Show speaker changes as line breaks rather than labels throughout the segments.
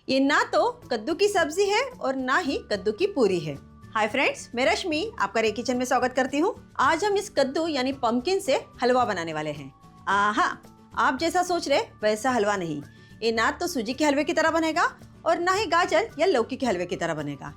ये ना तो कद्दू की सब्जी है और ना ही कद्दू की पूरी है। हाय फ्रेंड्स, मैं रश्मि आपका रे किचन में स्वागत करती हूँ। आज हम इस कद्दू यानी पंपकिन से हलवा बनाने वाले हैं। आहा, आप जैसा सोच रहे वैसा हलवा नहीं। ये ना तो सूजी के हलवे की तरह बनेगा और ना ही गाजर या लौकी के हलवे की तरह बनेगा।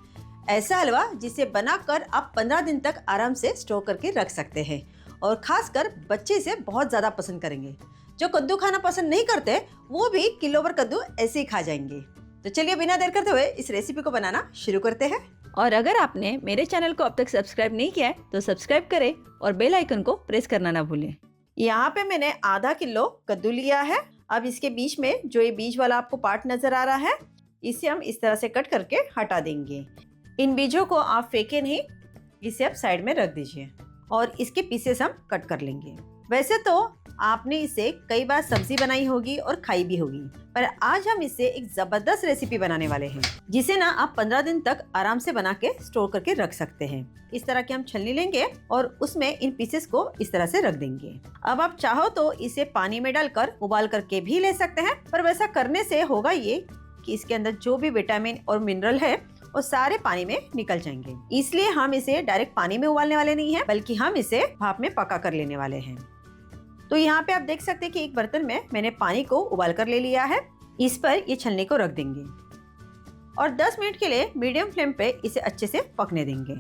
ऐसा हलवा जिसे बनाकर आप 15 दिन तक आराम से स्टोर करके रख सकते हैं और खासकर बच्चे इसे बहुत ज्यादा पसंद करेंगे। जो कद्दू खाना पसंद नहीं करते वो भी किलो भर कद्दू ऐसे ही खा जाएंगे। तो चलिए बिना देर करते हुए इस रेसिपी को बनाना शुरू करते हैं।
और अगर आपने मेरे चैनल को अब तक सब्सक्राइब नहीं किया है तो सब्सक्राइब करें और बेल आइकन को प्रेस करना ना भूलें।
यहाँ पे मैंने आधा किलो कद्दू लिया है। अब इसके बीच में जो ये बीज वाला आपको पार्ट नजर आ रहा है, इसे हम इस तरह से कट करके हटा देंगे। इन बीजों को आप फेंके नहीं, इसे आप साइड में रख दीजिए और इसके पीसेस हम कट कर लेंगे। वैसे तो आपने इसे कई बार सब्जी बनाई होगी और खाई भी होगी, पर आज हम इससे एक जबरदस्त रेसिपी बनाने वाले हैं जिसे ना आप 15 दिन तक आराम से बना के स्टोर करके रख सकते हैं। इस तरह की हम छलनी लेंगे और उसमें इन पीसेस को इस तरह से रख देंगे। अब आप चाहो तो इसे पानी में डालकर उबाल करके भी ले सकते हैं, पर वैसा करने से होगा ये कि इसके अंदर जो भी विटामिन और मिनरल है वो सारे पानी में निकल जाएंगे। इसलिए हम इसे डायरेक्ट पानी में उबालने वाले नहीं हैं, बल्कि हम इसे भाप में पका कर लेने वाले हैं। तो यहाँ पे आप देख सकते हैं कि एक बर्तन में मैंने पानी को उबाल कर ले लिया है। इस पर ये छलनी को रख देंगे और 10 मिनट के लिए मीडियम फ्लेम पे इसे अच्छे से पकने देंगे।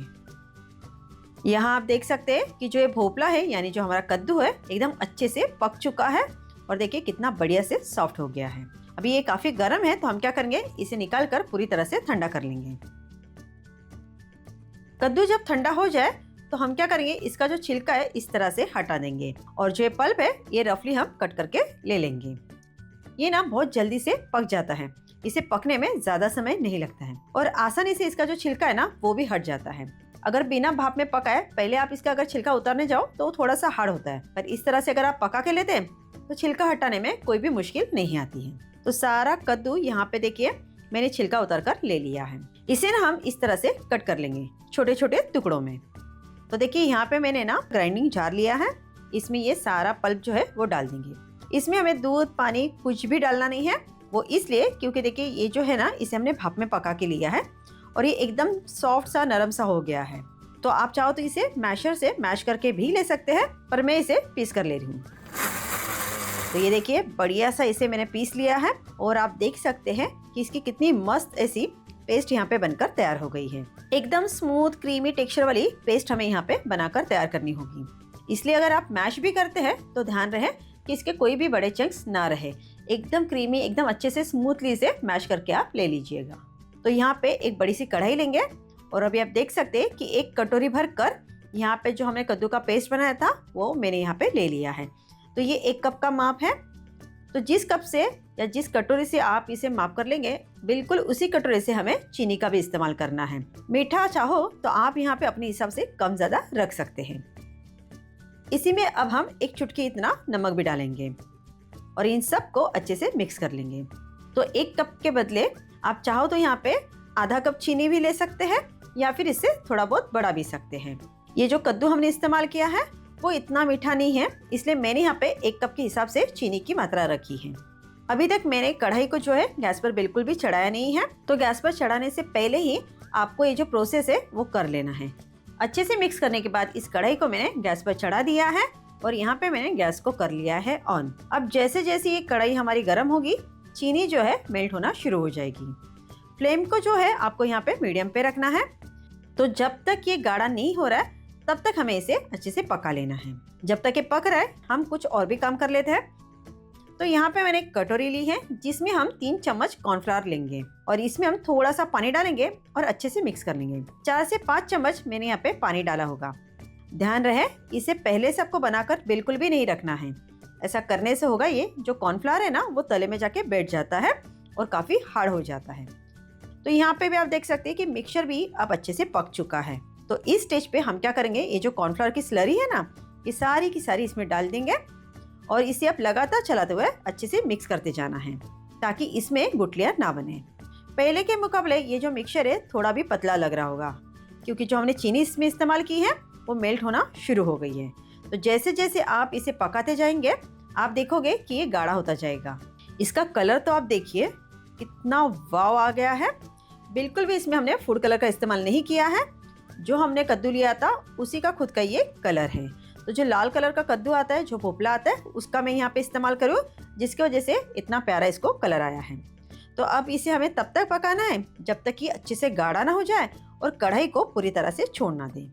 यहाँ आप देख सकते हैं कि जो ये भोपला है यानी जो हमारा कद्दू है एकदम अच्छे से पक चुका है और देखिए कितना बढ़िया से सॉफ्ट हो गया है। अभी ये काफी गर्म है तो हम क्या करेंगे, इसे निकाल कर पूरी तरह से ठंडा कर लेंगे। कद्दू जब ठंडा हो जाए तो हम क्या करेंगे, इसका जो छिलका है इस तरह से हटा देंगे और जो ये पल्प है ये रफली हम कट करके ले लेंगे। ये ना बहुत जल्दी से पक जाता है, इसे पकने में ज्यादा समय नहीं लगता है और आसानी से इसका जो छिलका है ना वो भी हट जाता है। अगर बिना भाप में पकाए पहले आप इसका अगर छिलका उतारने जाओ तो थोड़ा सा हार्ड होता है, पर इस तरह से अगर आप पका के लेते हैं तो छिलका हटाने में कोई भी मुश्किल नहीं आती है। तो सारा कद्दू यहाँ पे देखिए मैंने छिलका उतार कर ले लिया है। इसे ना हम इस तरह से कट कर लेंगे छोटे छोटे टुकड़ों में। तो देखिए यहाँ पे मैंने ना ग्राइंडिंग जार लिया है, इसमें ये सारा पल्प जो है वो डाल देंगे। इसमें हमें दूध पानी कुछ भी डालना नहीं है, वो इसलिए क्योंकि देखिए ये जो है ना इसे हमने भाप में पका के लिया है और ये एकदम सॉफ्ट सा नरम सा हो गया है। तो आप चाहो तो इसे मैशर से मैश करके भी ले सकते हैं, पर मैं इसे पीस कर ले रही हूँ। तो ये देखिए बढ़िया सा इसे मैंने पीस लिया है और आप देख सकते हैं कि इसकी कितनी मस्त ऐसी पेस्ट यहाँ पे बनकर तैयार हो गई है। एकदम स्मूथ क्रीमी टेक्सचर वाली पेस्ट हमें यहाँ पे बनाकर तैयार करनी होगी। इसलिए अगर आप मैश भी करते हैं तो ध्यान रहे कि इसके कोई भी बड़े चंक्स ना रहे। एकदम क्रीमी एकदम अच्छे से स्मूथली इसे मैश करके आप ले लीजिएगा। तो यहाँ पे एक बड़ी सी कढ़ाई लेंगे और अभी आप देख सकते हैं कि एक कटोरी भर कर यहाँ पे जो हमने कद्दू का पेस्ट बनाया था वो मैंने यहाँ पे ले लिया है। तो ये 1 कप का माप है। तो जिस कप से या जिस कटोरी से आप इसे माप कर लेंगे बिल्कुल उसी कटोरी से हमें चीनी का भी इस्तेमाल करना है। मीठा चाहो तो आप यहाँ पे अपने हिसाब से कम ज्यादा रख सकते हैं। इसी में अब हम एक चुटकी इतना नमक भी डालेंगे और इन सब को अच्छे से मिक्स कर लेंगे। तो 1 कप के बदले आप चाहो तो यहाँ पे आधा कप चीनी भी ले सकते हैं या फिर इससे थोड़ा बहुत बढ़ा भी सकते हैं। ये जो कद्दू हमने इस्तेमाल किया है वो इतना मीठा नहीं है, इसलिए मैंने यहाँ पे 1 कप के हिसाब से चीनी की मात्रा रखी है। अभी तक मैंने कढ़ाई को जो है गैस पर बिल्कुल भी चढ़ाया नहीं है, तो गैस पर चढ़ाने से पहले ही आपको ये जो प्रोसेस है वो कर लेना है। अच्छे से मिक्स करने के बाद इस कढ़ाई को मैंने गैस पर चढ़ा दिया है और यहाँ पे मैंने गैस को कर लिया है ऑन। अब जैसे जैसे ये कढ़ाई हमारी गर्म होगी चीनी जो है मेल्ट होना शुरू हो जाएगी। फ्लेम को जो है आपको यहाँ पे मीडियम पे रखना है। तो जब तक ये गाढ़ा नहीं हो रहा है तब तक हमें इसे अच्छे से पका लेना है। जब तक ये पक रहा है हम कुछ और भी काम कर लेते हैं। तो यहाँ पे मैंने एक कटोरी ली है जिसमें हम 3 चम्मच कॉर्नफ्लावर लेंगे और इसमें हम थोड़ा सा पानी डालेंगे और अच्छे से मिक्स कर लेंगे। 4 से 5 चम्मच मैंने यहाँ पे पानी डाला होगा। ध्यान रहे इसे पहले से आपको बनाकर बिल्कुल भी नहीं रखना है। ऐसा करने से होगा ये जो कॉर्नफ्लावर है ना वो तले में जाके बैठ जाता है और काफी हार्ड हो जाता है। तो यहाँ पे भी आप देख सकते हैं कि मिक्सचर भी अब अच्छे से पक चुका है। तो इस स्टेज पे हम क्या करेंगे, ये जो कॉर्नफ्लावर की स्लरी है ना ये सारी की सारी इसमें डाल देंगे और इसे आप लगातार चलाते हुए अच्छे से मिक्स करते जाना है ताकि इसमें गुठलियां ना बने। पहले के मुकाबले ये जो मिक्सचर है थोड़ा भी पतला लग रहा होगा क्योंकि जो हमने चीनी इसमें इस्तेमाल की है वो मेल्ट होना शुरू हो गई है। तो जैसे जैसे आप इसे पकाते जाएंगे आप देखोगे कि ये गाढ़ा होता जाएगा। इसका कलर तो आप देखिए कितना वाव आ गया है। बिल्कुल भी इसमें हमने फूड कलर का इस्तेमाल नहीं किया है। जो हमने कद्दू लिया था उसी का खुद का ये कलर है। तो जो लाल कलर का कद्दू आता है, जो पोपला आता है, उसका मैं यहाँ पे इस्तेमाल करूँ, जिसकी वजह से इतना प्यारा इसको कलर आया है। तो अब इसे हमें तब तक पकाना है जब तक कि अच्छे से गाढ़ा ना हो जाए और कढ़ाई को पूरी तरह से छोड़ ना दें।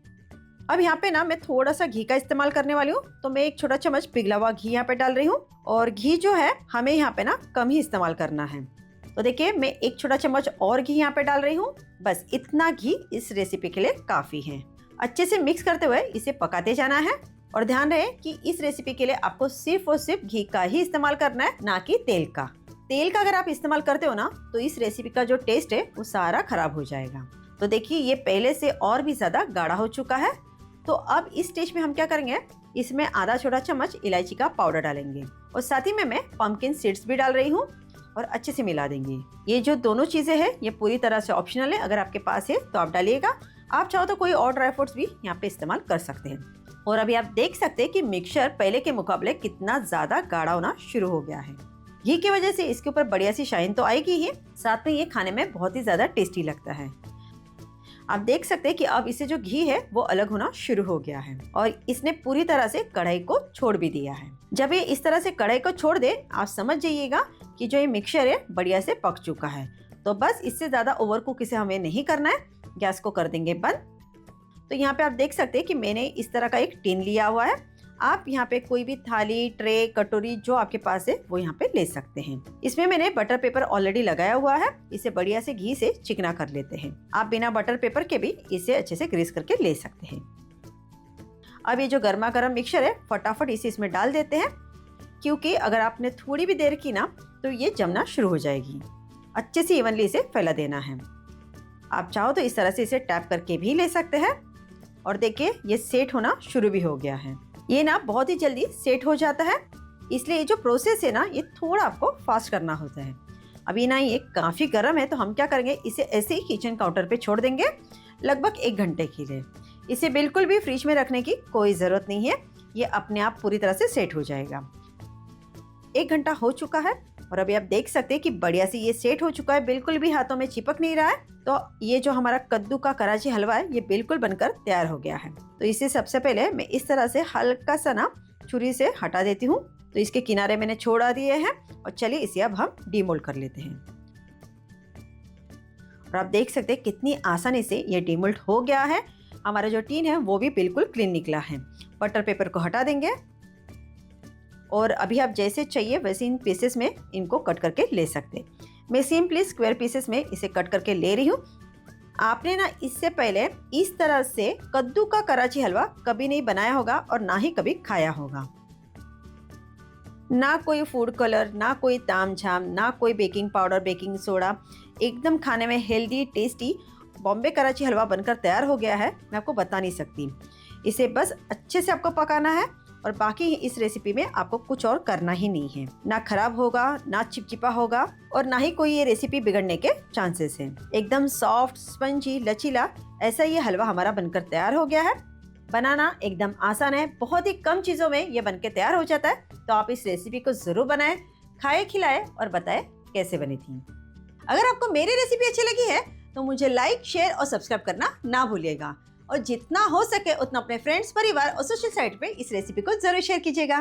अब यहाँ पे ना मैं थोड़ा सा घी का इस्तेमाल करने वाली हूँ। तो मैं एक छोटा चम्मच पिघला हुआ घी यहाँ पे डाल रही हूँ। और घी जो है हमें यहाँ पे ना कम ही इस्तेमाल करना है। तो देखिए मैं एक छोटा चम्मच और घी यहाँ पे डाल रही हूँ। बस इतना घी इस रेसिपी के लिए काफ़ी है। अच्छे से मिक्स करते हुए इसे पकाते जाना है। और ध्यान रहे कि इस रेसिपी के लिए आपको सिर्फ और सिर्फ घी का ही इस्तेमाल करना है, ना कि तेल का। तेल का अगर आप इस्तेमाल करते हो ना तो इस रेसिपी का जो टेस्ट है वो सारा खराब हो जाएगा। तो देखिए ये पहले से और भी ज़्यादा गाढ़ा हो चुका है। तो अब इस स्टेज में हम क्या करेंगे, इसमें आधा छोटा चम्मच इलायची का पाउडर डालेंगे और साथ ही में मैं पंपकिन सीड्स भी डाल रही हूँ और अच्छे से मिला देंगे। ये जो दोनों चीज़ें हैं ये पूरी तरह से ऑप्शनल है। अगर आपके पास है तो आप डालिएगा, आप चाहो तो कोई और ड्राई फ्रूट्स भी यहाँ पे इस्तेमाल कर सकते हैं। और अभी आप देख सकते हैं कि मिक्सचर पहले के मुकाबले कितना ज़्यादा गाढ़ा होना शुरू हो गया है। घी की वजह से इसके ऊपर बढ़िया सी शाइन तो आएगी ही, साथ में ये खाने में बहुत ही ज़्यादा टेस्टी लगता है। आप देख सकते हैं कि अब इससे जो घी है वो अलग होना शुरू हो गया है और इसने पूरी तरह से कढ़ाई को छोड़ भी दिया है। जब ये इस तरह से कढ़ाई को छोड़ दे, आप समझ जाइएगा कि जो ये मिक्सचर है बढ़िया से पक चुका है। तो बस इससे ज़्यादा ओवर कुक इसे हमें नहीं करना है, गैस को कर देंगे बंद। तो यहाँ पे आप देख सकते हैं कि मैंने इस तरह का एक टिन लिया हुआ है। आप यहाँ पे कोई भी थाली, ट्रे, कटोरी जो आपके पास है वो यहाँ पे ले सकते हैं। इसमें मैंने बटर पेपर ऑलरेडी लगाया हुआ है। इसे बढ़िया से घी से चिकना कर लेते हैं। आप बिना बटर पेपर के भी इसे अच्छे से ग्रीस करके ले सकते हैं। अब ये जो गर्मा गर्म मिक्सचर है फटाफट इसे इसमें डाल देते हैं, क्योंकि अगर आपने थोड़ी भी देर की ना तो ये जमना शुरू हो जाएगी। अच्छे से इवनली इसे फैला देना है। आप चाहो तो इस तरह से इसे टैप करके भी ले सकते हैं। और देखिए ये सेट होना शुरू भी हो गया है। ये ना बहुत ही जल्दी सेट हो जाता है, इसलिए ये जो प्रोसेस है ना ये थोड़ा आपको फास्ट करना होता है। अभी ना ये काफ़ी गर्म है तो हम क्या करेंगे, इसे ऐसे ही किचन काउंटर पे छोड़ देंगे लगभग 1 घंटे के लिए। इसे बिल्कुल भी फ्रिज में रखने की कोई ज़रूरत नहीं है, ये अपने आप पूरी तरह से सेट हो जाएगा। 1 घंटा हो चुका है और अभी आप देख सकते हैं कि बढ़िया से ये सेट हो चुका है, बिल्कुल भी हाथों में चिपक नहीं रहा है। तो ये जो हमारा कद्दू का कराची हलवा है ये बिल्कुल बनकर तैयार हो गया है। तो इसे सबसे पहले मैं इस तरह से हल्का सा ना छुरी से हटा देती हूँ। तो इसके किनारे मैंने छोड़ा दिए हैं और चलिए इसे अब हम डीमोल्ड कर लेते हैं। और आप देख सकते हैं कितनी आसानी से ये डीमोल्ड हो गया है। हमारा जो टीन है वो भी बिल्कुल क्लीन निकला है। बटर पेपर को हटा देंगे और अभी आप जैसे चाहिए वैसे इन पीसेस में इनको कट करके ले सकते हैं। मैं सिंपली स्क्वायर पीसेस में इसे कट करके ले रही हूँ। आपने ना इससे पहले इस तरह से कद्दू का कराची हलवा कभी नहीं बनाया होगा और ना ही कभी खाया होगा। ना कोई फूड कलर, ना कोई तामझाम, ना कोई बेकिंग पाउडर, बेकिंग सोडा, एकदम खाने में हेल्दी टेस्टी बॉम्बे कराची हलवा बनकर तैयार हो गया है। मैं आपको बता नहीं सकती। इसे बस अच्छे से आपको पकाना है और बाकी इस रेसिपी में आपको कुछ और करना ही नहीं है। ना खराब होगा, ना चिपचिपा होगा और ना ही कोई ये रेसिपी बिगड़ने के चांसेस हैं। एकदम सॉफ्ट, स्पंजी, लचीला ऐसा ये हलवा हमारा बनकर तैयार हो गया है। बनाना एकदम आसान है, बहुत ही कम चीज़ों में ये बनकर तैयार हो जाता है। तो आप इस रेसिपी को ज़रूर बनाएं, खाएं, खिलाएं और बताएं कैसे बनी थी। अगर आपको मेरी रेसिपी अच्छी लगी है तो मुझे लाइक, शेयर और सब्सक्राइब करना ना भूलिएगा और जितना हो सके उतना अपने फ्रेंड्स, परिवार और सोशल साइट पे इस रेसिपी को जरूर शेयर कीजिएगा।